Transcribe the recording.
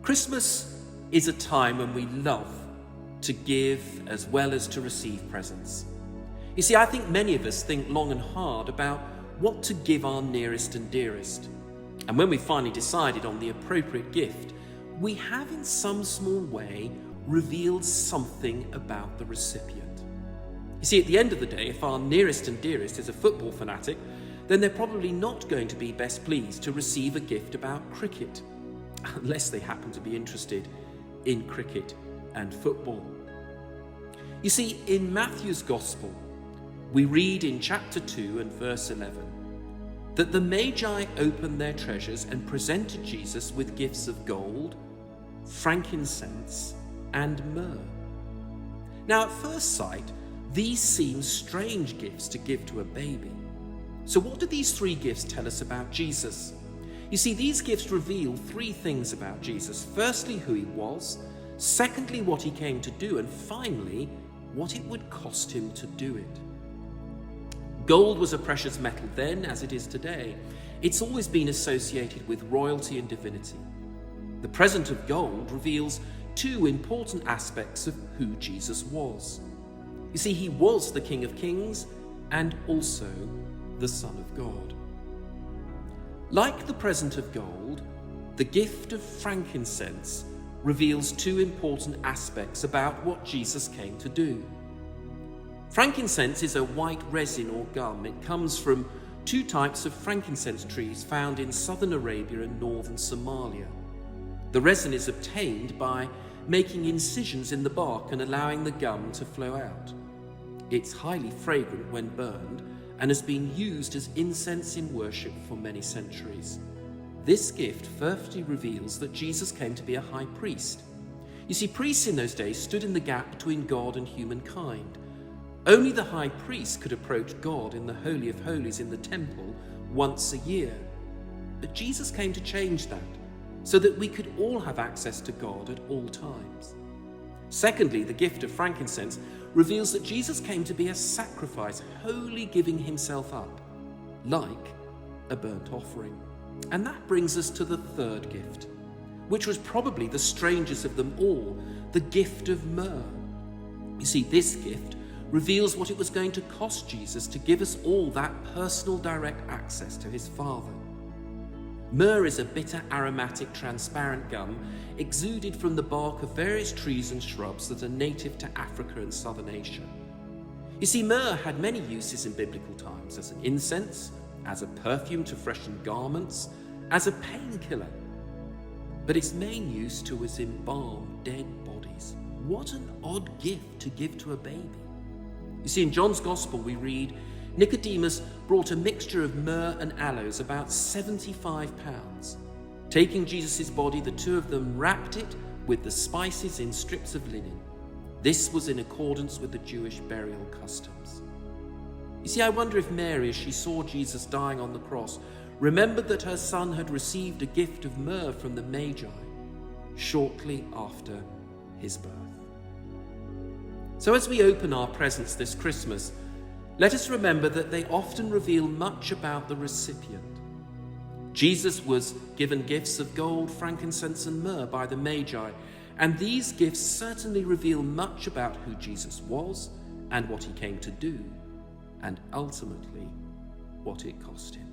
Christmas is a time when we love to give as well as to receive presents. You see, I think many of us think long and hard about what to give our nearest and dearest. And when we finally decided on the appropriate gift, we have in some small way revealed something about the recipient. You see, at the end of the day, if our nearest and dearest is a football fanatic, then they're probably not going to be best pleased to receive a gift about cricket, unless they happen to be interested in cricket and football. You see, in Matthew's Gospel, we read in chapter 2 and verse 11 that the Magi opened their treasures and presented Jesus with gifts of gold, frankincense, and myrrh. Now, at first sight, these seem strange gifts to give to a baby. So what do these three gifts tell us about Jesus? You see, these gifts reveal three things about Jesus. Firstly, who he was. Secondly, what he came to do. And finally, what it would cost him to do it. Gold was a precious metal then, as it is today. It's always been associated with royalty and divinity. The present of gold reveals two important aspects of who Jesus was. You see, he was the King of Kings and also the Son of God. Like the present of gold, the gift of frankincense reveals two important aspects about what Jesus came to do. Frankincense is a white resin or gum. It comes from two types of frankincense trees found in southern Arabia and northern Somalia. The resin is obtained by making incisions in the bark and allowing the gum to flow out. It's highly fragrant when burned and has been used as incense in worship for many centuries. This gift firstly reveals that Jesus came to be a high priest. You see, priests in those days stood in the gap between God and humankind. Only the high priest could approach God in the Holy of Holies in the temple once a year. But Jesus came to change that, so that we could all have access to God at all times. Secondly, the gift of frankincense reveals that Jesus came to be a sacrifice, wholly giving himself up, like a burnt offering. And that brings us to the third gift, which was probably the strangest of them all, the gift of myrrh. You see, this gift reveals what it was going to cost Jesus to give us all that personal direct access to his Father. Myrrh is a bitter, aromatic, transparent gum exuded from the bark of various trees and shrubs that are native to Africa and southern Asia. You see, myrrh had many uses in biblical times, as an incense, as a perfume to freshen garments, as a painkiller. But its main use too was embalm dead bodies. What an odd gift to give to a baby. You see, in John's Gospel we read, Nicodemus brought a mixture of myrrh and aloes, about 75 pounds. Taking Jesus' body, the two of them wrapped it with the spices in strips of linen. This was in accordance with the Jewish burial customs. You see, I wonder if Mary, as she saw Jesus dying on the cross, remembered that her son had received a gift of myrrh from the Magi shortly after his birth. So as we open our presents this Christmas, let us remember that they often reveal much about the recipient. Jesus was given gifts of gold, frankincense, and myrrh by the Magi, and these gifts certainly reveal much about who Jesus was and what he came to do, and ultimately what it cost him.